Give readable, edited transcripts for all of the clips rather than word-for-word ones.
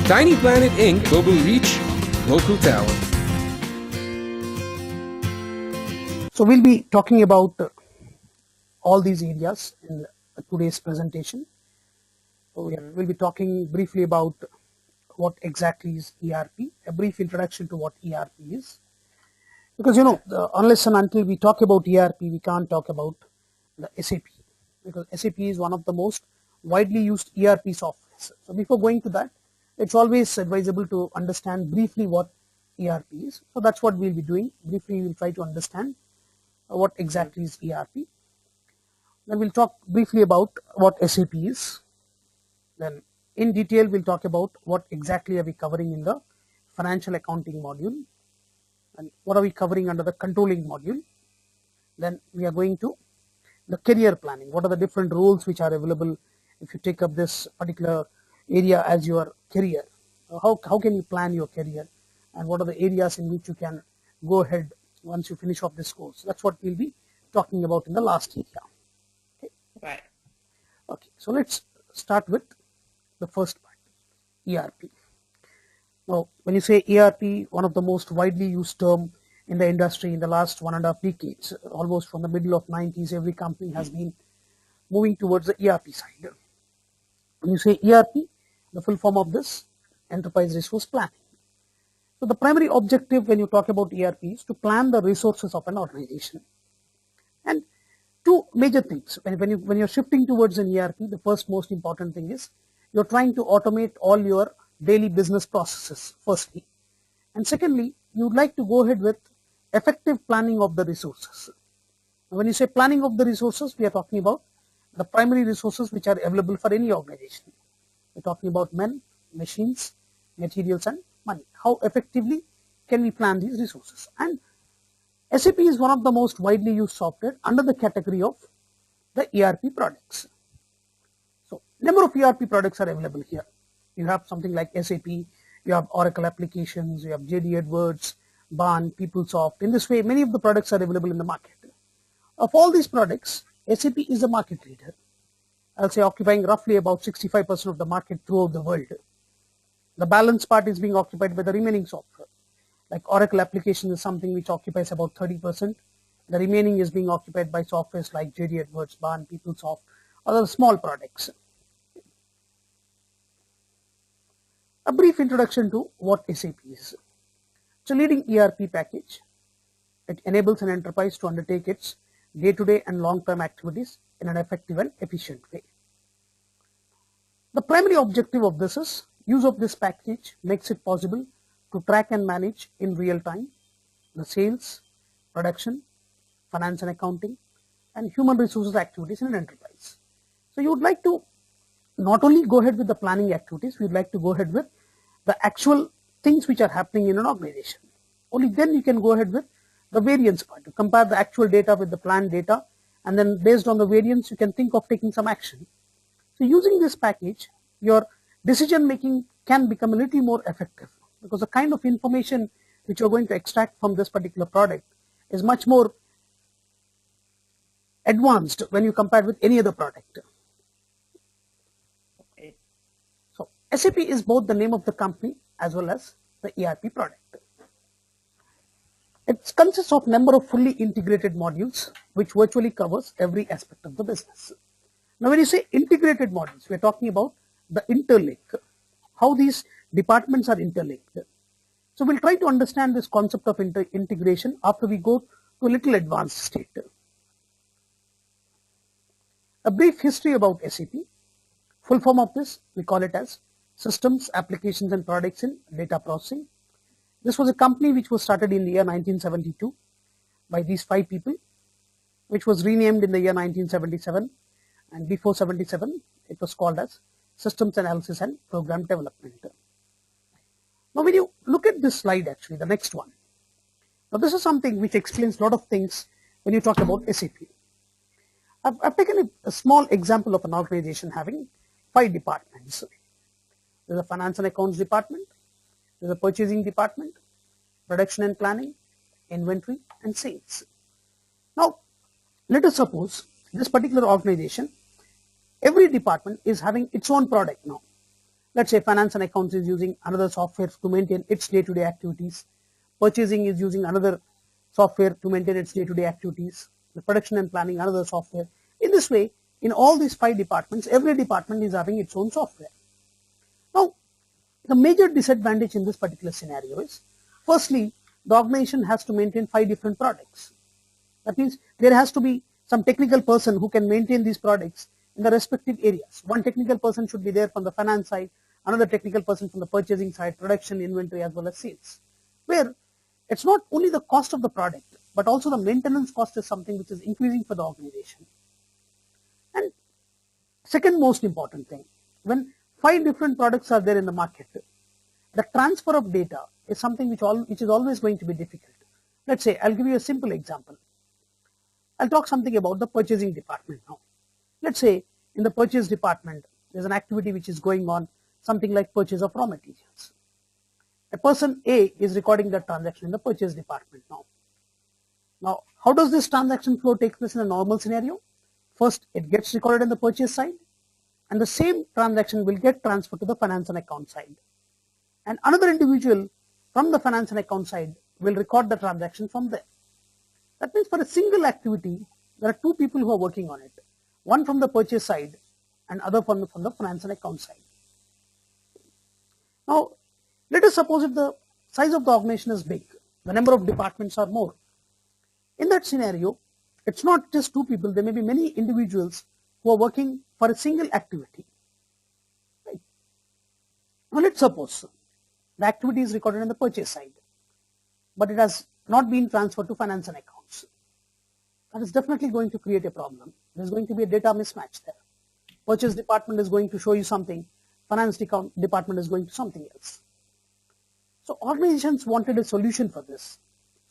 Tiny Planet Inc. Global Reach, Local Talent. So we'll be talking about all these areas in today's presentation. So we'll be talking briefly about what exactly is ERP, a brief introduction to what ERP is. Because unless and until we talk about ERP, we can't talk about the SAP, because SAP is one of the most widely used ERP softwares. So before going to that, it's always advisable to understand briefly what ERP is. So that's what we'll be doing. Briefly, we'll try to understand what exactly is ERP. Then we'll talk briefly about what SAP is. Then in detail, we'll talk about what exactly are we covering in the financial accounting module, and what are we covering under the controlling module. Then we are going to the career planning. What are the different roles which are available if you take up this particular area as your career? How can you plan your career, and what are the areas in which you can go ahead once you finish off this course? That's what we'll be talking about in the last area. Okay. Right. Okay. So let's start with the first part, ERP. Now, when you say ERP, one of the most widely used term in the industry in the last 1.5 decades, almost from the middle of 90s, every company has been moving towards the ERP side. When you say ERP, the full form of this, enterprise resource planning. So the primary objective when you talk about ERP is to plan the resources of an organization. And two major things, when you're shifting towards an ERP, the first most important thing is you're trying to automate all your daily business processes, firstly. And secondly, you'd like to go ahead with effective planning of the resources. Now, when you say planning of the resources, we are talking about the primary resources which are available for any organization. We're talking about men, machines, materials, and money. How effectively can we plan these resources? And SAP is one of the most widely used software under the category of the ERP products. So, number of ERP products are available here. You have something like SAP, you have Oracle applications, you have JD Edwards, Baan, PeopleSoft. In this way, many of the products are available in the market. Of all these products, SAP is the market leader. I'll say occupying roughly about 65% of the market throughout the world. The balance part is being occupied by the remaining software. Like Oracle application is something which occupies about 30%. The remaining is being occupied by softwares like JD Edwards, Baan, PeopleSoft, other small products. A brief introduction to what SAP is. It's a leading ERP package. It enables an enterprise to undertake its day-to-day and long-term activities in an effective and efficient way. The primary objective of this is use of this package makes it possible to track and manage in real time the sales, production, finance and accounting, and human resources activities in an enterprise. So you would like to not only go ahead with the planning activities, we would like to go ahead with the actual things which are happening in an organization. Only then you can go ahead with the variance part, to compare the actual data with the planned data, and then based on the variance you can think of taking some action. So using this package, your decision making can become a little more effective, because the kind of information which you're going to extract from this particular product is much more advanced when you compare with any other product. Okay. So SAP is both the name of the company as well as the ERP product. It consists of a number of fully integrated modules which virtually covers every aspect of the business. Now when you say integrated modules, we are talking about the interlink, how these departments are interlinked. So we'll try to understand this concept of integration after we go to a little advanced state. A brief history about SAP. Full form of this, we call it as Systems, Applications and Products in Data Processing. This was a company which was started in the year 1972 by these 5 people, which was renamed in the year 1977, and before 77 it was called as Systems Analysis and Program Development. Now when you look at this slide, actually the next one, now this is something which explains a lot of things when you talk about SAP. I've taken a small example of an organization having 5 departments. There's a finance and accounts department, there's a purchasing department, production and planning, inventory and sales. Now let us suppose this particular organization, every department is having its own product now. Let's say finance and accounts is using another software to maintain its day-to-day activities. Purchasing is using another software to maintain its day-to-day activities. The production and planning another software. In this way, in all these 5 departments, every department is having its own software. Now, the major disadvantage in this particular scenario is, firstly, the organization has to maintain 5 different products. That means there has to be some technical person who can maintain these products in the respective areas. One technical person should be there from the finance side, another technical person from the purchasing side, production, inventory, as well as sales. Where it's not only the cost of the product, but also the maintenance cost is something which is increasing for the organization. And second most important thing, when 5 different products are there in the market, the transfer of data is something which is always going to be difficult. Let's say, I'll give you a simple example. I'll talk something about the purchasing department now. Let's say in the purchase department, there's an activity which is going on, something like purchase of raw materials. A person A is recording that transaction in the purchase department now. Now, how does this transaction flow take place in a normal scenario? First, it gets recorded in the purchase side, and the same transaction will get transferred to the finance and account side. And another individual from the finance and account side will record the transaction from there. That means for a single activity, there are 2 people who are working on it. One from the purchase side and other from the finance and account side. Now, let us suppose if the size of the organization is big, the number of departments are more. In that scenario, it's not just 2 people, there may be many individuals who are working for a single activity. Right? Now, let's suppose the activity is recorded in the purchase side, but it has not been transferred to finance and accounts. That is definitely going to create a problem. There's going to be a data mismatch there. Purchase department is going to show you something, finance department is going to something else. So organizations wanted a solution for this.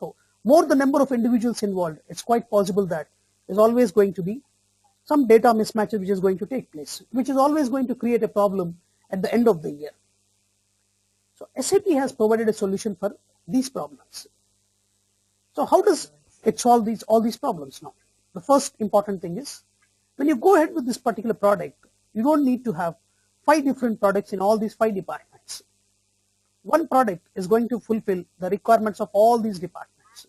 So more the number of individuals involved, it's quite possible that there's always going to be some data mismatches which is going to take place, which is always going to create a problem at the end of the year. So SAP has provided a solution for these problems. So how does it solve all these problems now? The first important thing is, when you go ahead with this particular product, you don't need to have 5 different products in all these 5 departments. One product is going to fulfill the requirements of all these departments.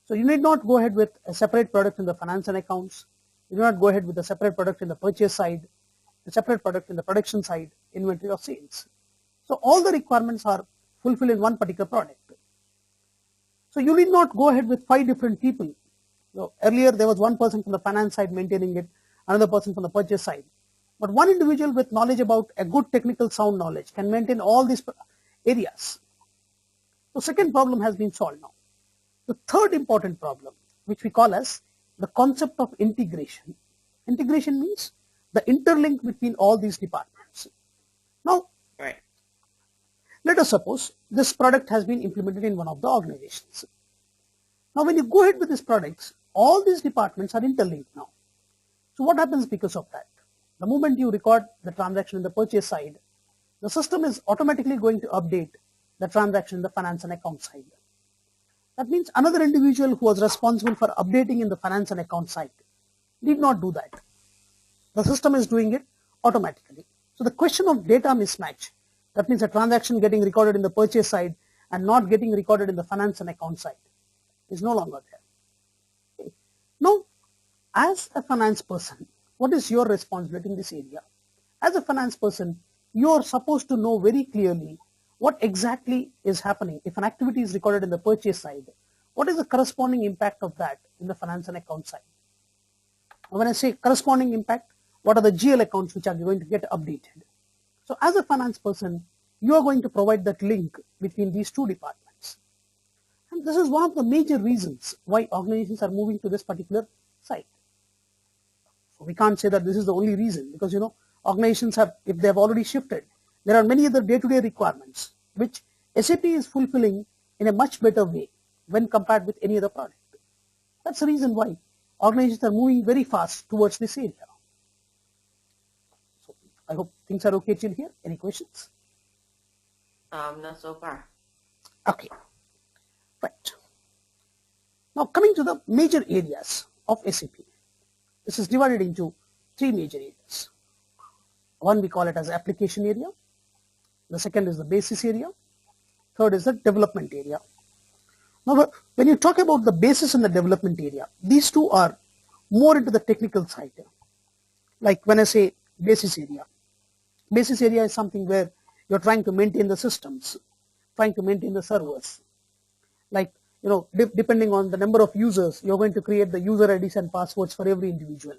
So you need not go ahead with a separate product in the finance and accounts. You do not go ahead with a separate product in the purchase side, a separate product in the production side, inventory or sales. So all the requirements are fulfilled in one particular product. So you need not go ahead with 5 different people. So earlier there was one person from the finance side maintaining it, another person from the purchase side. But one individual with knowledge about a good technical sound knowledge can maintain all these areas. So second problem has been solved now. The third important problem, which we call as the concept of integration. Integration means the interlink between all these departments. Now, Right. let us suppose this product has been implemented in one of the organizations. Now, when you go ahead with these products, all these departments are interlinked now. So what happens because of that? The moment you record the transaction in the purchase side, the system is automatically going to update the transaction in the finance and account side. That means another individual who was responsible for updating in the finance and account side did not do that. The system is doing it automatically. So the question of data mismatch, that means a transaction getting recorded in the purchase side and not getting recorded in the finance and account side, is no longer there. Okay. Now, as a finance person, what is your responsibility in this area? As a finance person, you are supposed to know very clearly what exactly is happening. If an activity is recorded in the purchase side, what is the corresponding impact of that in the finance and account side? When I say corresponding impact, what are the GL accounts which are going to get updated? So as a finance person, you are going to provide that link between these 2 departments. And this is one of the major reasons why organizations are moving to this particular site. So we can't say that this is the only reason, because organizations have, if they have already shifted, there are many other day-to-day requirements which SAP is fulfilling in a much better way when compared with any other product. That's the reason why organizations are moving very fast towards this area. So I hope things are okay till here. Any questions? Not so far. Okay. Right. Now coming to the major areas of SAP. This is divided into 3 major areas. One we call it as application area, the second is the basis area, third is the development area. Now, when you talk about the basis and the development area, these two are more into the technical side. Like when I say basis area is something where you're trying to maintain the systems, trying to maintain the servers. Like, depending on the number of users, you're going to create the user IDs and passwords for every individual.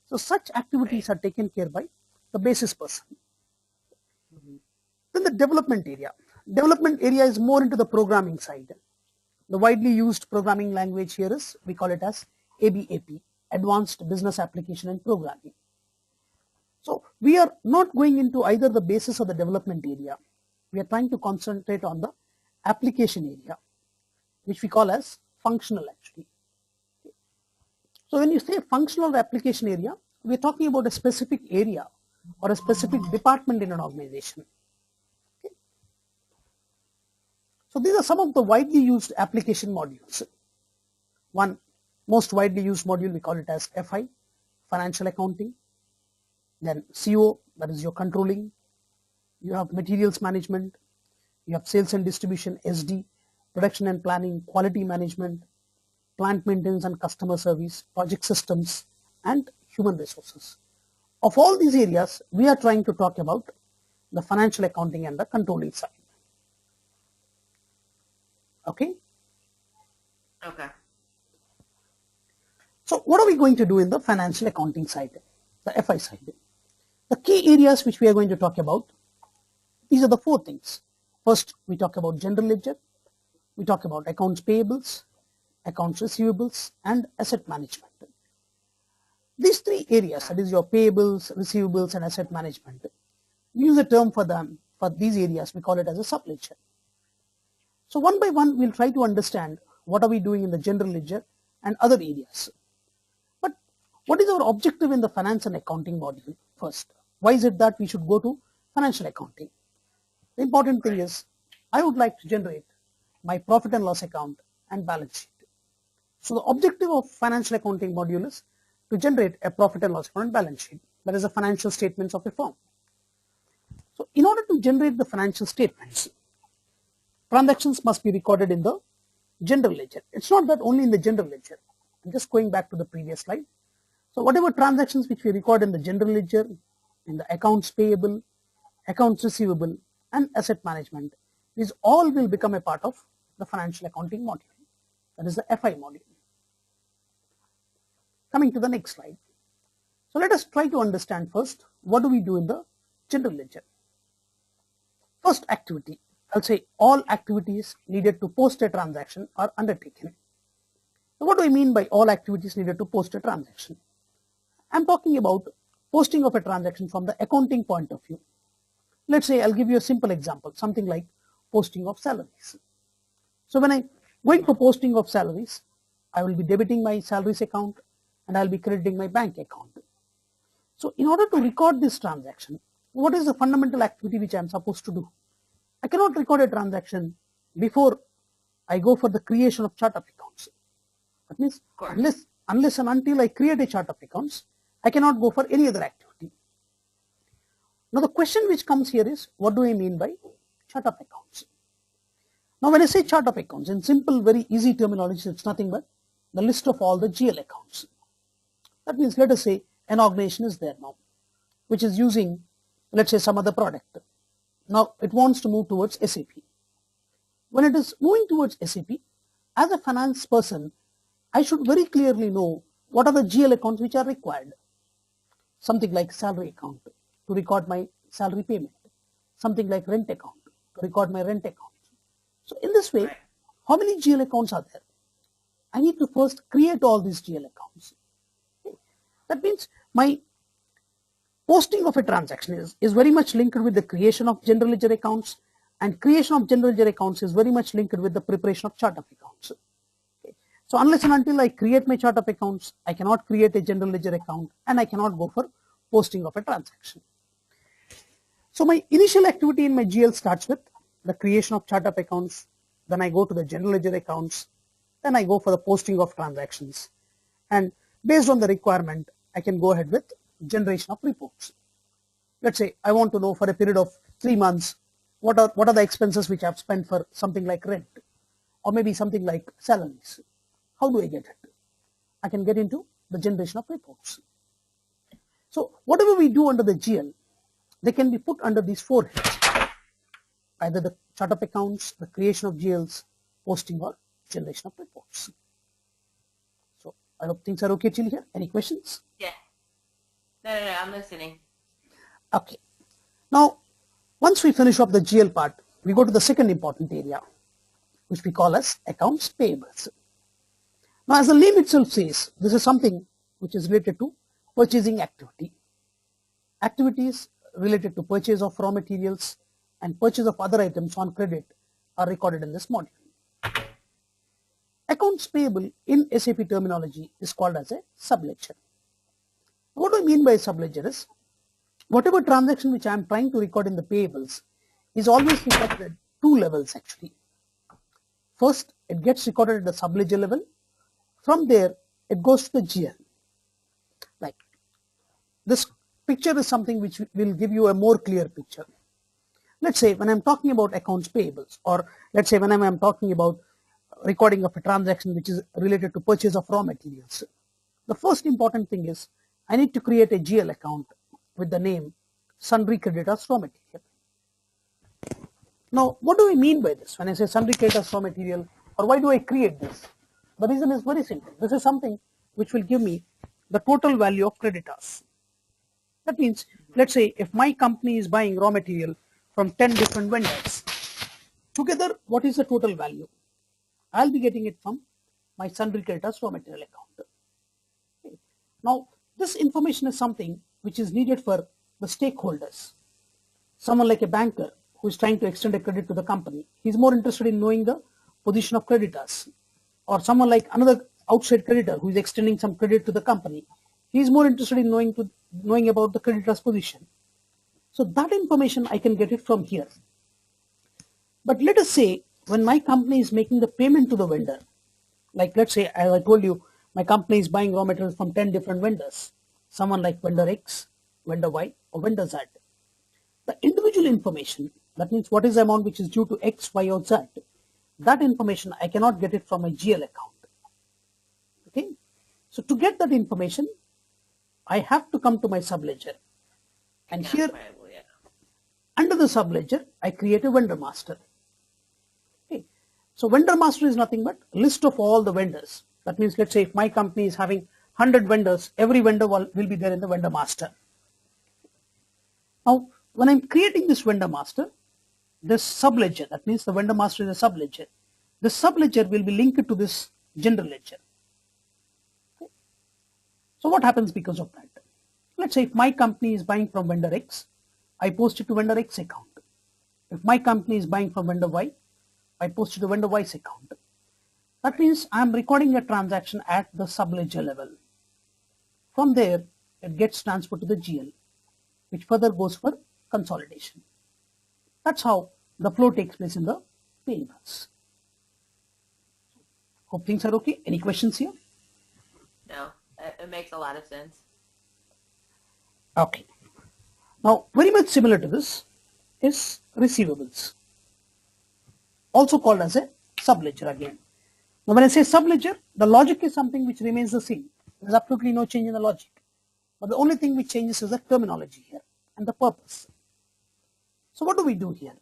So such activities are taken care by the basis person. Then the development area. Development area is more into the programming side. The widely used programming language here is, we call it as ABAP, Advanced Business Application and Programming. So we are not going into either the basis or the development area. We are trying to concentrate on the application area, which we call as functional actually. So when you say functional application area, we are talking about a specific area or a specific department in an organization. Okay. So these are some of the widely used application modules. One most widely used module, we call it as FI, financial accounting. Then CO, that is your controlling. You have materials management. You have sales and distribution, SD, production and planning, quality management, plant maintenance and customer service, project systems, and human resources. Of all these areas, we are trying to talk about the financial accounting and the controlling side. Okay? Okay. So what are we going to do in the financial accounting side, the FI side? The key areas which we are going to talk about, these are the four things. First, we talk about general ledger, we talk about accounts payables, accounts receivables, and asset management. These three areas, that is your payables, receivables, and asset management, we use a term for them, for these areas, we call it as a sub-ledger. So one by one, we'll try to understand what are we doing in the general ledger and other areas. But what is our objective in the finance and accounting module first? Why is it that we should go to financial accounting? The important thing is, I would like to generate my profit and loss account and balance sheet. So the objective of financial accounting module is to generate a profit and loss account and balance sheet. That is the financial statements of a firm. So in order to generate the financial statements, transactions must be recorded in the general ledger. It's not that only in the general ledger. I'm just going back to the previous slide. So whatever transactions which we record in the general ledger, in the accounts payable, accounts receivable, and asset management, these all will become a part of the financial accounting module. That is the FI module. Coming to the next slide. So let us try to understand first, what do we do in the general ledger? First activity, I'll say all activities needed to post a transaction are undertaken. So what do I mean by all activities needed to post a transaction? I'm talking about posting of a transaction from the accounting point of view. Let's say I'll give you a simple example, something like posting of salaries. So when I'm going for posting of salaries, I will be debiting my salaries account and I'll be crediting my bank account. So in order to record this transaction, what is the fundamental activity which I'm supposed to do? I cannot record a transaction before I go for the creation of chart of accounts. That means unless and until I create a chart of accounts, I cannot go for any other activity. Now the question which comes here is, what do I mean by chart of accounts? Now when I say chart of accounts, in simple, very easy terminology, it's nothing but the list of all the GL accounts. That means, let us say an organization is there now, which is using, let's say, some other product. Now it wants to move towards SAP. When it is moving towards SAP, as a finance person, I should very clearly know what are the GL accounts which are required. Something like salary account to record my salary payment, something like rent account to record my rent account. So in this way, how many GL accounts are there? I need to first create all these GL accounts. Okay. That means my posting of a transaction is very much linked with the creation of general ledger accounts, and creation of general ledger accounts is very much linked with the preparation of chart of accounts. Okay. So unless and until I create my chart of accounts, I cannot create a general ledger account and I cannot go for posting of a transaction. So my initial activity in my GL starts with the creation of chart of accounts, then I go to the general ledger accounts, then I go for the posting of transactions, and based on the requirement, I can go ahead with generation of reports. let's say I want to know for a period of 3 months what are the expenses which I've spent for something like rent or maybe something like salaries. How do I get it? I can get into the generation of reports. So whatever we do under the GL, they can be put under these 4 heads, either the chart of accounts, the creation of GLs, posting or generation of reports. So I hope things are okay till here. Any questions? Yeah. No, I'm listening. Okay. Now, once we finish up the GL part, we go to the second important area, which we call as accounts payables. Now, as the name itself says, this is something which is related to purchasing activity. Activities related to purchase of raw materials and purchase of other items on credit are recorded in this module. Accounts payable in SAP terminology is called as a subledger. What do I mean by subledger is, whatever transaction which I am trying to record in the payables is always recorded at 2 levels actually. First, it gets recorded at the subledger level. From there, it goes to the GL. Like this picture is something which will give you a more clear picture. Let's say when I'm talking about accounts payables, or let's say when I'm talking about recording of a transaction which is related to purchase of raw materials, the first important thing is I need to create a GL account with the name sundry creditors raw material. Now, what do I mean by this when I say sundry creditors raw material, or why do I create this? The reason is very simple. This is something which will give me the total value of creditors. That means, let's say if my company is buying raw material from 10 different vendors, together what is the total value? I'll be getting it from my sundry creditors raw material account. Okay. Now, this information is something which is needed for the stakeholders. Someone like a banker who is trying to extend a credit to the company, he's more interested in knowing the position of creditors. Or someone like another outside creditor who is extending some credit to the company, he is more interested in knowing about the creditor's position. So that information I can get it from here. But let us say when my company is making the payment to the vendor, like let's say as I told you, my company is buying raw materials from 10 different vendors, someone like vendor X, vendor Y, or vendor Z. The individual information, that means what is the amount which is due to X, Y, or Z, that information I cannot get it from my GL account. Okay, so to get that information, I have to come to my subledger, and here under the subledger I create a vendor master. Okay, so vendor master is nothing but a list of all the vendors. That means let's say if my company is having 100 vendors, every vendor will be there in the vendor master. Now, when I'm creating this vendor master, this subledger, that means the vendor master is a subledger. The subledger will be linked to this general ledger. Okay. So what happens because of that? Let's say if my company is buying from vendor X, I post it to vendor X account. If my company is buying from vendor Y, I post it to vendor Y's account. That means I am recording a transaction at the subledger level. From there, it gets transferred to the GL, which further goes for consolidation. That's how the flow takes place in the payables. Hope things are okay. Any questions here? No, it makes a lot of sense. Okay. Now, very much similar to this is receivables, also called as a subledger again. Now, when I say subledger, the logic is something which remains the same. There's absolutely no change in the logic. But the only thing which changes is the terminology here and the purpose. So what do we do here?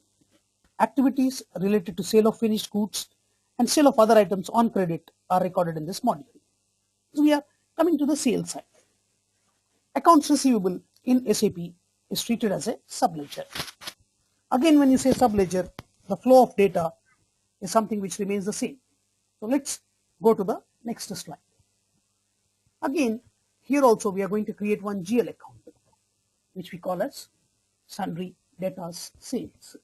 Activities related to sale of finished goods and sale of other items on credit are recorded in this module. So we are coming to the sales side. Accounts receivable in SAP is treated as a subledger. Again, when you say subledger, the flow of data is something which remains the same. So let's go to the next slide. Again, here also we are going to create one GL account, which we call as sundry debtors sales.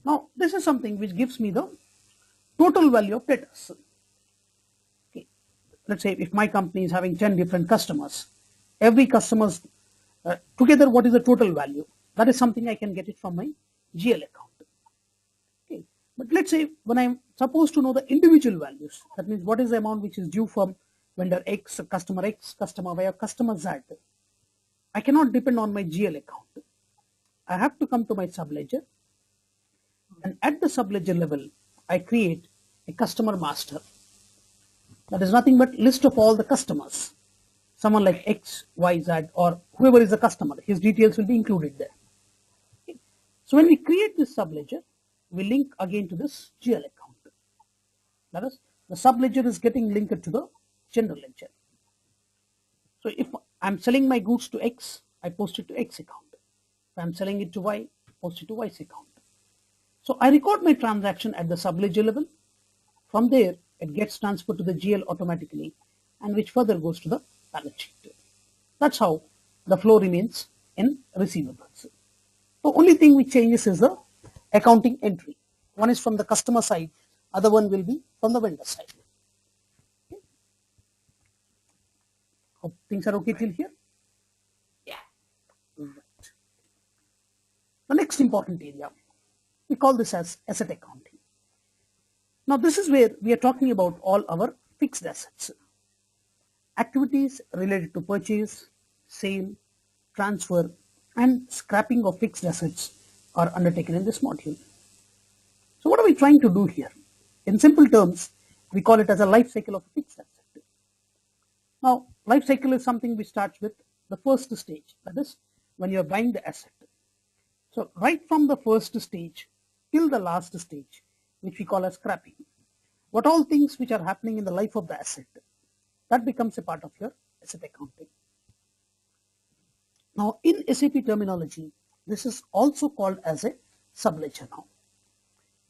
Now, this is something which gives me the total value of debtors. Okay. Let's say if my company is having 10 different customers, every customer's together what is the total value? That is something I can get it from my GL account. Okay. But let's say when I'm supposed to know the individual values, that means what is the amount which is due from vendor X, customer Y, or customer Z, I cannot depend on my GL account. I have to come to my subledger, and at the subledger level, I create a customer master. That is nothing but list of all the customers. Someone like X, Y, Z, or whoever is the customer, his details will be included there. Okay. So when we create this subledger, we link again to this GL account. That is, the subledger is getting linked to the general ledger. So if I'm selling my goods to X, I post it to X account. If I'm selling it to Y, post it to Y's account. So I record my transaction at the subledger level. From there, it gets transferred to the GL automatically, and which further goes to the balance sheet. That's how the flow remains in receivables. The only thing which changes is the accounting entry. One is from the customer side, other one will be from the vendor side. Okay. Hope things are okay till here. Yeah. Right. The next important area, we call this as asset accounting. Now this is where we are talking about all our fixed assets. Activities related to purchase, sale, transfer, and scrapping of fixed assets are undertaken in this module. So what are we trying to do here? In simple terms, we call it as a life cycle of a fixed asset. Now, life cycle is something which starts with the first stage, that is, when you are buying the asset. So right from the first stage till the last stage, which we call as scrapping, what all things which are happening in the life of the asset, that becomes a part of your asset accounting. Now in SAP terminology, this is also called as a subledger now.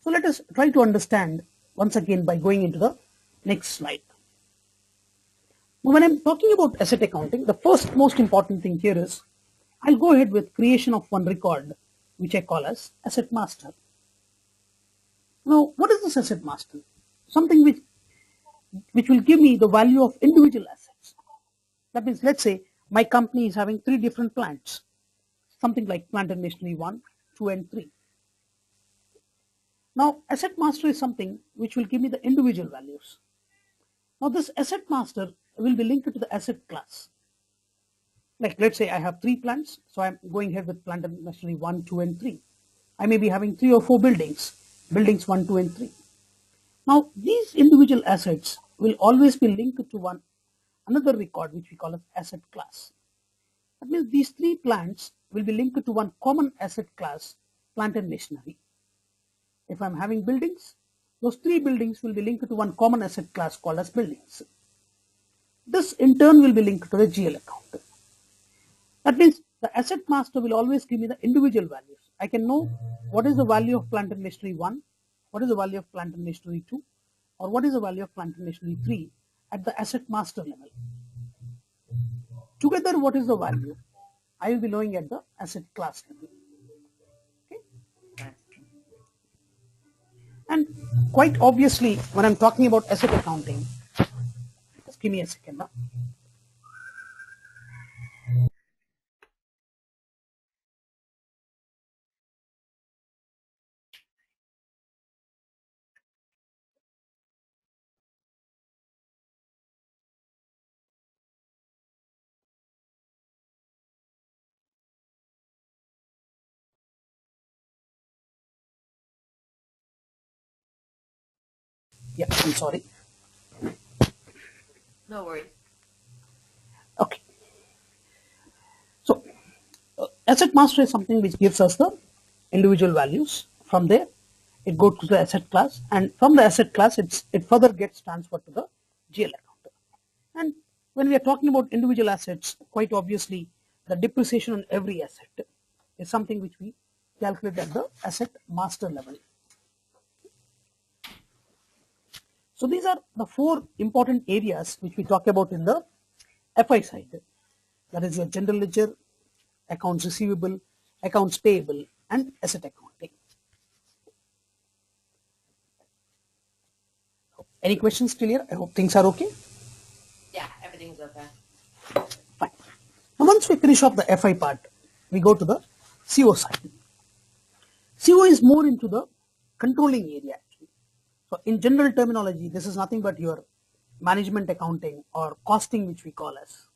So let us try to understand once again by going into the next slide. Now, when I'm talking about asset accounting, the first most important thing here is I'll go ahead with creation of one record, which I call as asset master. Now, what is this asset master? Something which will give me the value of individual assets. That means, let's say my company is having 3 different plants, something like plant and machinery 1, 2, and 3. Now, asset master is something which will give me the individual values. Now, this asset master will be linked to the asset class. Like, let's say I have 3 plants, so I'm going ahead with plant and machinery 1, 2, and 3. I may be having 3 or 4 buildings 1, 2, and 3. Now, these individual assets will always be linked to another record which we call as asset class. That means these 3 plants will be linked to one common asset class, plant and machinery. If I'm having buildings, those 3 buildings will be linked to one common asset class called as buildings. This in turn will be linked to the GL account. That means the asset master will always give me the individual values. I can know what is the value of plant and machinery 1, what is the value of plant and machinery 2, or what is the value of plant and machinery 3 at the asset master level. Together, what is the value? I will be knowing at the asset class level. Okay? And quite obviously, when I'm talking about asset accounting, just give me a second now. Yeah, I'm sorry. No worries. Okay. So, asset master is something which gives us the individual values. From there, it goes to the asset class, and from the asset class, it further gets transferred to the GL account. And when we are talking about individual assets, quite obviously, the depreciation on every asset is something which we calculate at the asset master level. So these are the 4 important areas which we talk about in the FI side. That is your general ledger, accounts receivable, accounts payable, and asset accounting. Any questions still here? I hope things are okay. Yeah, everything's okay. Fine. Now once we finish off the FI part, we go to the CO side. CO is more into the controlling area actually. So in general terminology, this is nothing but your management accounting or costing, which we call as.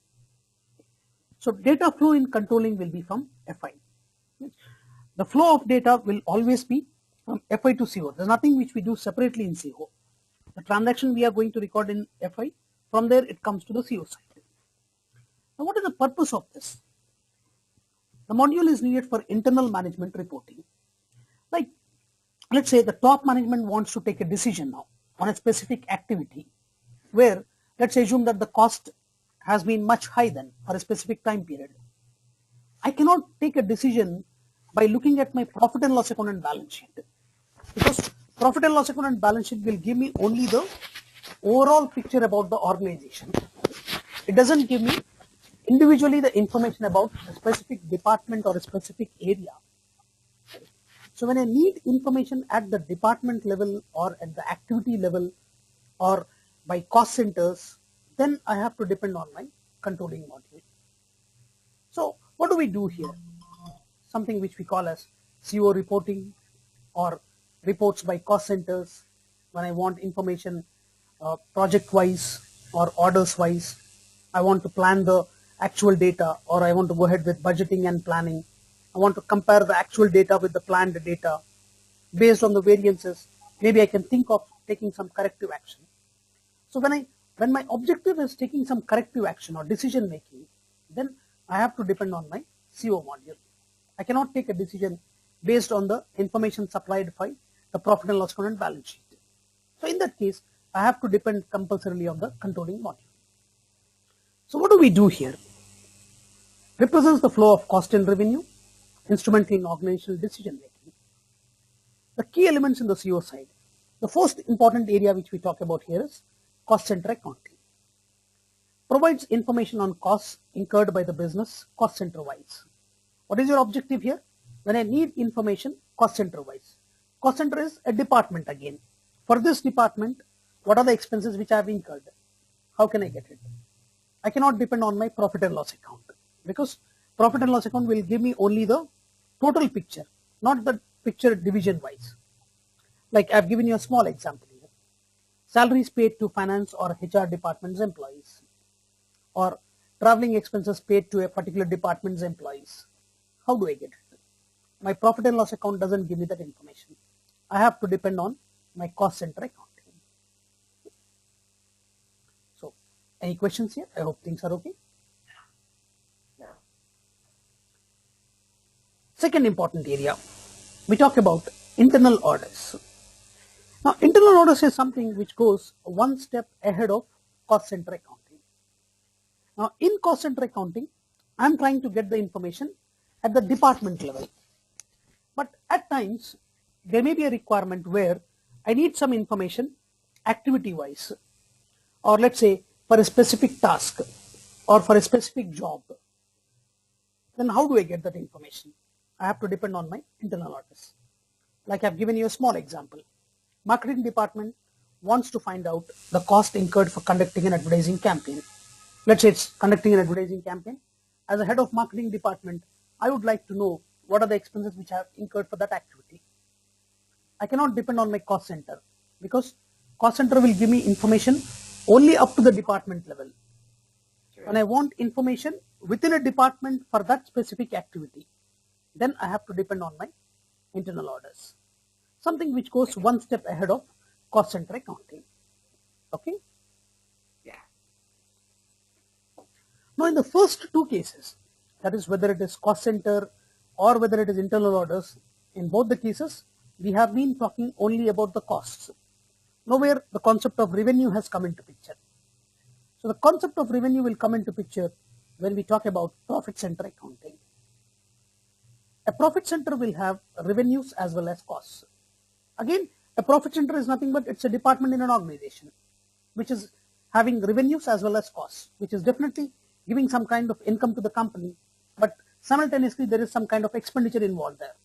So data flow in controlling will be from FI. The flow of data will always be from FI to CO. There's nothing which we do separately in CO. The transaction we are going to record in FI, from there it comes to the CO side. Now what is the purpose of this? The module is needed for internal management reporting. Like, let's say the top management wants to take a decision now on a specific activity where, let's assume that the cost has been much high then for a specific time period. I cannot take a decision by looking at my profit and loss account and balance sheet, because profit and loss account and balance sheet will give me only the overall picture about the organization. It doesn't give me individually the information about a specific department or a specific area. So when I need information at the department level or at the activity level or by cost centers, then I have to depend on my controlling module. So what do we do here? Something which we call as CO reporting or reports by cost centers. When I want information project wise or orders wise, I want to plan the actual data, or I want to go ahead with budgeting and planning. I want to compare the actual data with the planned data. Based on the variances, maybe I can think of taking some corrective action. So when my objective is taking some corrective action or decision making, then I have to depend on my CO module. I cannot take a decision based on the information supplied by the profit and loss account and balance sheet. So in that case, I have to depend compulsorily on the controlling module. So what do we do here? Represents the flow of cost and revenue, instrumental in organizational decision making. The key elements in the CO side. The first important area which we talk about here is cost center accounting. Provides information on costs incurred by the business cost center wise. What is your objective here? When I need information cost center wise. Cost center is a department again. For this department, what are the expenses which I have incurred? How can I get it? I cannot depend on my profit and loss account, because profit and loss account will give me only the total picture, not the picture division wise. Like I've given you a small example here. Salaries paid to finance or HR department's employees, or traveling expenses paid to a particular department's employees. How do I get it? My profit and loss account doesn't give me that information. I have to depend on my cost center accounting. So, any questions here? I hope things are okay. Second important area, we talk about internal orders. Now, internal orders is something which goes one step ahead of cost center accounting. Now, in cost center accounting, I am trying to get the information at the department level. But at times, there may be a requirement where I need some information activity-wise, or let's say for a specific task or for a specific job. Then how do I get that information? I have to depend on my internal orders. Like I've given you a small example. Marketing department wants to find out the cost incurred for conducting an advertising campaign. Let's say it's conducting an advertising campaign. As a head of marketing department, I would like to know what are the expenses which I have incurred for that activity. I cannot depend on my cost center, because cost center will give me information only up to the department level. When I want information within a department for that specific activity, then I have to depend on my internal orders. Something which goes one step ahead of cost center accounting. Okay? Yeah. Now in the first two cases, that is whether it is cost center or whether it is internal orders, in both the cases, we have been talking only about the costs. Nowhere the concept of revenue has come into picture. So the concept of revenue will come into picture when we talk about profit center accounting. A profit center will have revenues as well as costs. Again, a profit center is nothing but it's a department in an organization which is having revenues as well as costs, which is definitely giving some kind of income to the company, but simultaneously there is some kind of expenditure involved there.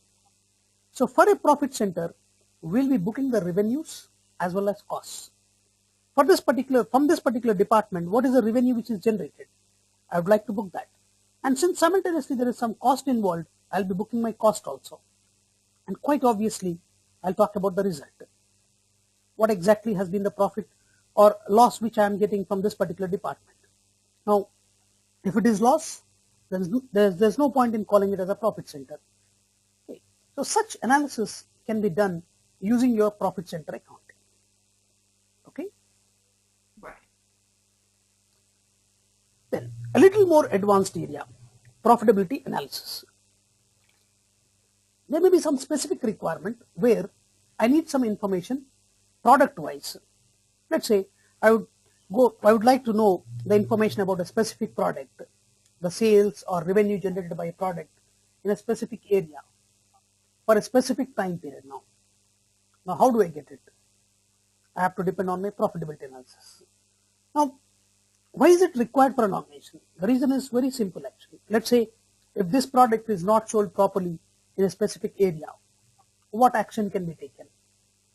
So for a profit center, we'll be booking the revenues as well as costs. From this particular department, what is the revenue which is generated? I would like to book that. And since simultaneously there is some cost involved, I'll be booking my cost also. And quite obviously, I'll talk about the result. What exactly has been the profit or loss which I am getting from this particular department? Now, if it is loss, there's no point in calling it as a profit center. Okay. So such analysis can be done using your profit center accounting. Okay. Right. Then a little more advanced area, profitability analysis. There may be some specific requirement where I need some information product wise. Let's say I would like to know the information about a specific product, the sales or revenue generated by a product in a specific area for a specific time period now. Now how do I get it? I have to depend on my profitability analysis. Now, why is it required for an organization? The reason is very simple actually. Let's say if this product is not sold properly in a specific area, what action can be taken?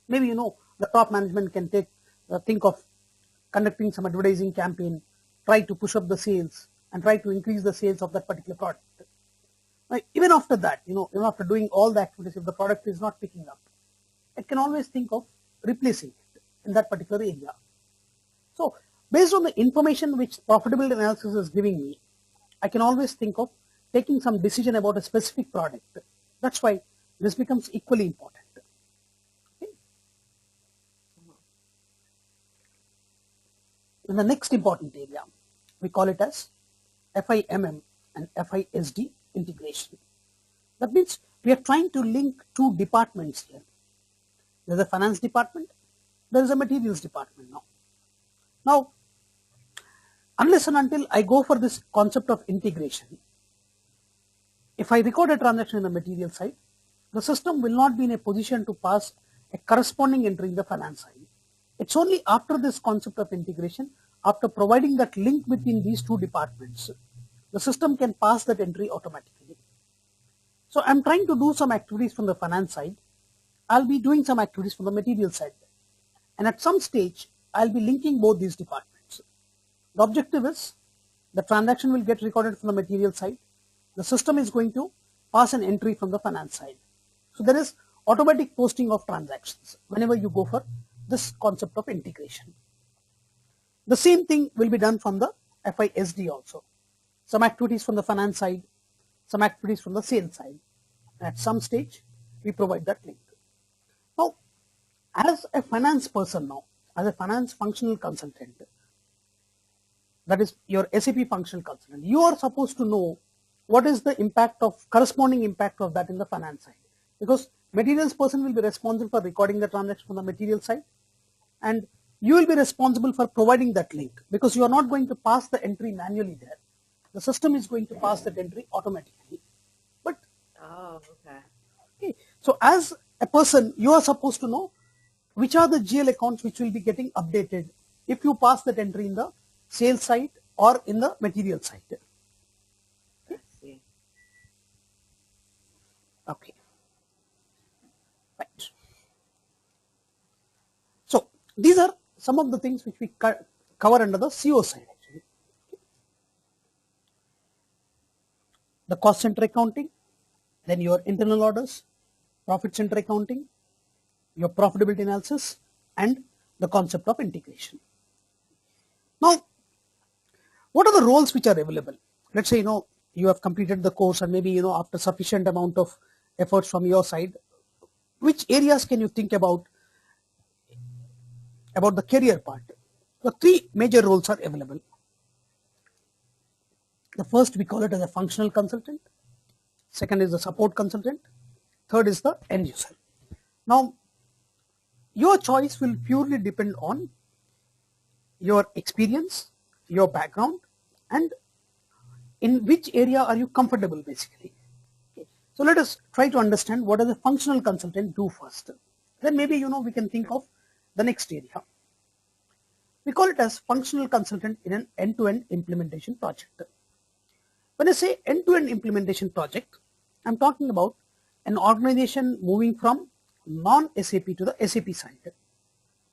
Maybe the top management can think of conducting some advertising campaign, try to push up the sales and try to increase the sales of that particular product. Now, even after that, even after doing all the activities, if the product is not picking up, it can always think of replacing it in that particular area. So based on the information which profitability analysis is giving me, I can always think of taking some decision about a specific product. That's why this becomes equally important. Okay. In the next important area, we call it as FIMM and FISD integration. That means we are trying to link two departments here. There is a finance department, there is a materials department now. Now, unless and until I go for this concept of integration, if I record a transaction in the material side, the system will not be in a position to pass a corresponding entry in the finance side. It's only after this concept of integration, after providing that link between these two departments, the system can pass that entry automatically. So I'm trying to do some activities from the finance side. I'll be doing some activities from the material side. And at some stage, I'll be linking both these departments. The objective is the transaction will get recorded from the material side. The system is going to pass an entry from the finance side. So there is automatic posting of transactions whenever you go for this concept of integration. The same thing will be done from the FISD also. Some activities from the finance side, some activities from the sales side. And at some stage, we provide that link. Now, as a finance person now, as a finance functional consultant, that is your SAP functional consultant, you are supposed to know what is the impact of, corresponding impact of that in the finance side. Because materials person will be responsible for recording the transaction from the material side, and you will be responsible for providing that link, because you are not going to pass the entry manually there. The system is going to pass that entry automatically. But okay. So as a person, you are supposed to know which are the GL accounts which will be getting updated if you pass that entry in the sales side or in the material side. Okay. Right. So these are some of the things which we cover under the CO side actually. The cost center accounting, then your internal orders, profit center accounting, your profitability analysis, and the concept of integration. Now, what are the roles which are available? Let's say you have completed the course, and maybe after sufficient amount of efforts from your side, which areas can you think about the career part? So three major roles are available. The first, we call it as a functional consultant. Second is the support consultant. Third is the end user. Now, your choice will purely depend on your experience, your background, and in which area are you comfortable basically. Okay. So let us try to understand what does a functional consultant do first. Then maybe we can think of the next area. We call it as functional consultant in an end-to-end implementation project. When I say end-to-end implementation project, I'm talking about an organization moving from non-SAP to the SAP side.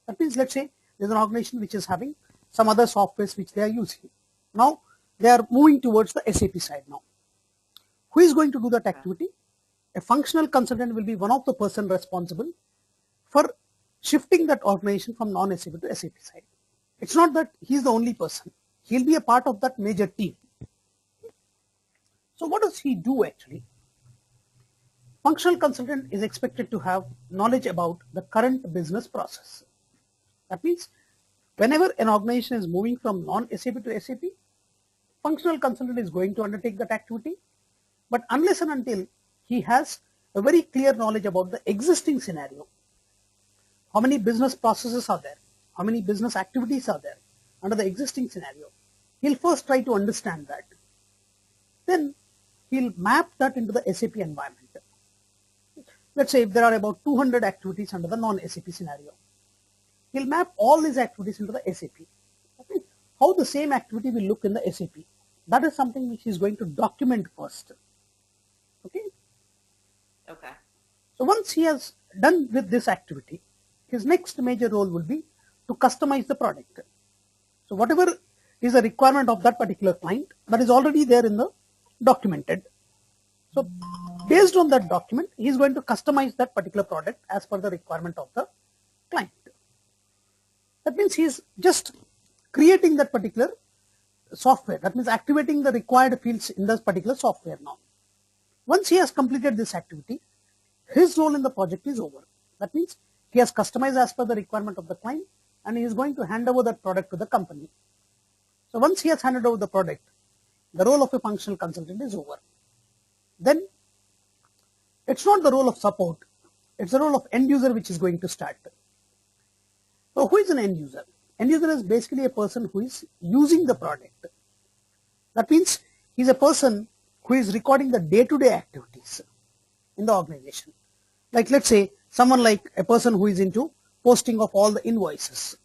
That means, let's say there's an organization which is having some other softwares which they are using. Now they are moving towards the SAP side now. Who is going to do that activity? A functional consultant will be one of the person responsible for shifting that organization from non-SAP to SAP side. It's not that he's the only person. He'll be a part of that major team. So what does he do actually? Functional consultant is expected to have knowledge about the current business process. That means whenever an organization is moving from non-SAP to SAP, functional consultant is going to undertake that activity, but unless and until he has a very clear knowledge about the existing scenario, how many business processes are there, how many business activities are there under the existing scenario, he'll first try to understand that. Then he'll map that into the SAP environment. Let's say if there are about 200 activities under the non-SAP scenario, he'll map all these activities into the SAP. Okay. How the same activity will look in the SAP. That is something which he's going to document first. Okay. Okay. So once he has done with this activity, his next major role will be to customize the product. So whatever is the requirement of that particular client, that is already there in the documented. So based on that document, he is going to customize that particular product as per the requirement of the client. That means he is just creating that particular software. That means activating the required fields in this particular software now. Once he has completed this activity, his role in the project is over. That means he has customized as per the requirement of the client, and he is going to hand over that product to the company. So once he has handed over the product, the role of a functional consultant is over. Then it's not the role of support, it's the role of end user which is going to start. So who is an end user? End user is basically a person who is using the product. That means he is a person who is recording the day-to-day activities in the organization. Like let's say someone like a person who is into posting of all the invoices,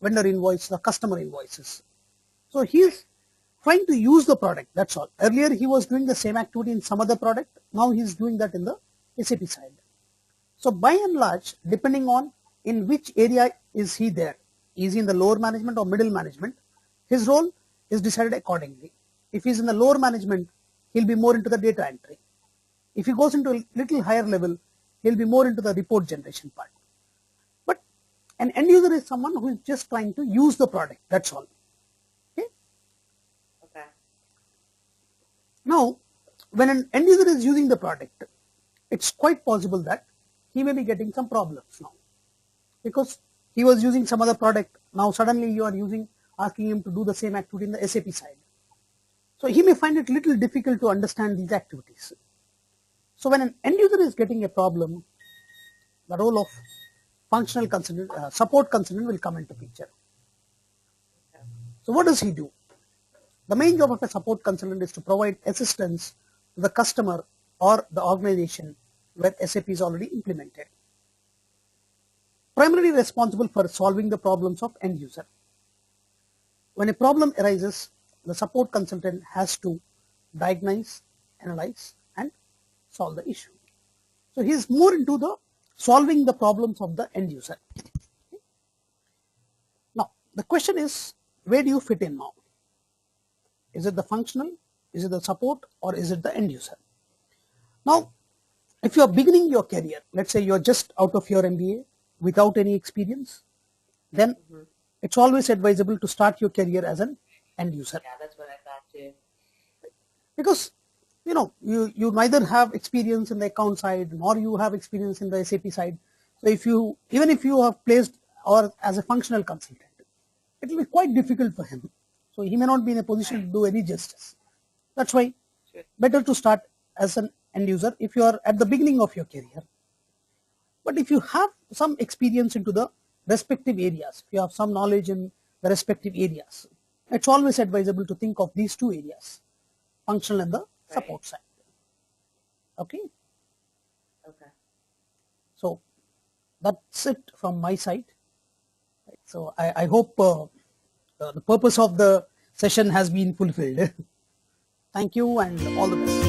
vendor invoice, the customer invoices. So he is trying to use the product, that's all. Earlier he was doing the same activity in some other product, now he is doing that in the SAP side. So by and large, depending on in which area is he there, is he in the lower management or middle management, his role is decided accordingly. If he is in the lower management, he'll be more into the data entry. If he goes into a little higher level, he'll be more into the report generation part. But an end user is someone who is just trying to use the product, that's all. Okay. Now, when an end user is using the product, it's quite possible that he may be getting some problems now, because he was using some other product. Now suddenly you are asking him to do the same activity in the SAP side. So he may find it little difficult to understand these activities. So when an end user is getting a problem, the role of functional consultant, support consultant will come into picture. So what does he do? The main job of a support consultant is to provide assistance to the customer or the organization where SAP is already implemented. Primarily responsible for solving the problems of end user. When a problem arises, the support consultant has to diagnose, analyze, and solve the issue. So he is more into the solving the problems of the end user. Now the question is, where do you fit in now? Is it the functional, is it the support, or is it the end user? Now if you are beginning your career, let's say you are just out of your MBA without any experience, then it's always advisable to start your career as an end user. Yeah, that's what I thought too. Because you neither have experience in the account side nor you have experience in the SAP side. So even if you have placed or as a functional consultant, it will be quite difficult for him. So he may not be in a position to do any justice. That's why better to start as an end user if you are at the beginning of your career. But if you have some experience into the respective areas, if you have some knowledge in the respective areas, it's always advisable to think of these two areas, functional and the support side. Okay. Okay. So that's it from my side. So I hope the purpose of the session has been fulfilled. Thank you and all the best.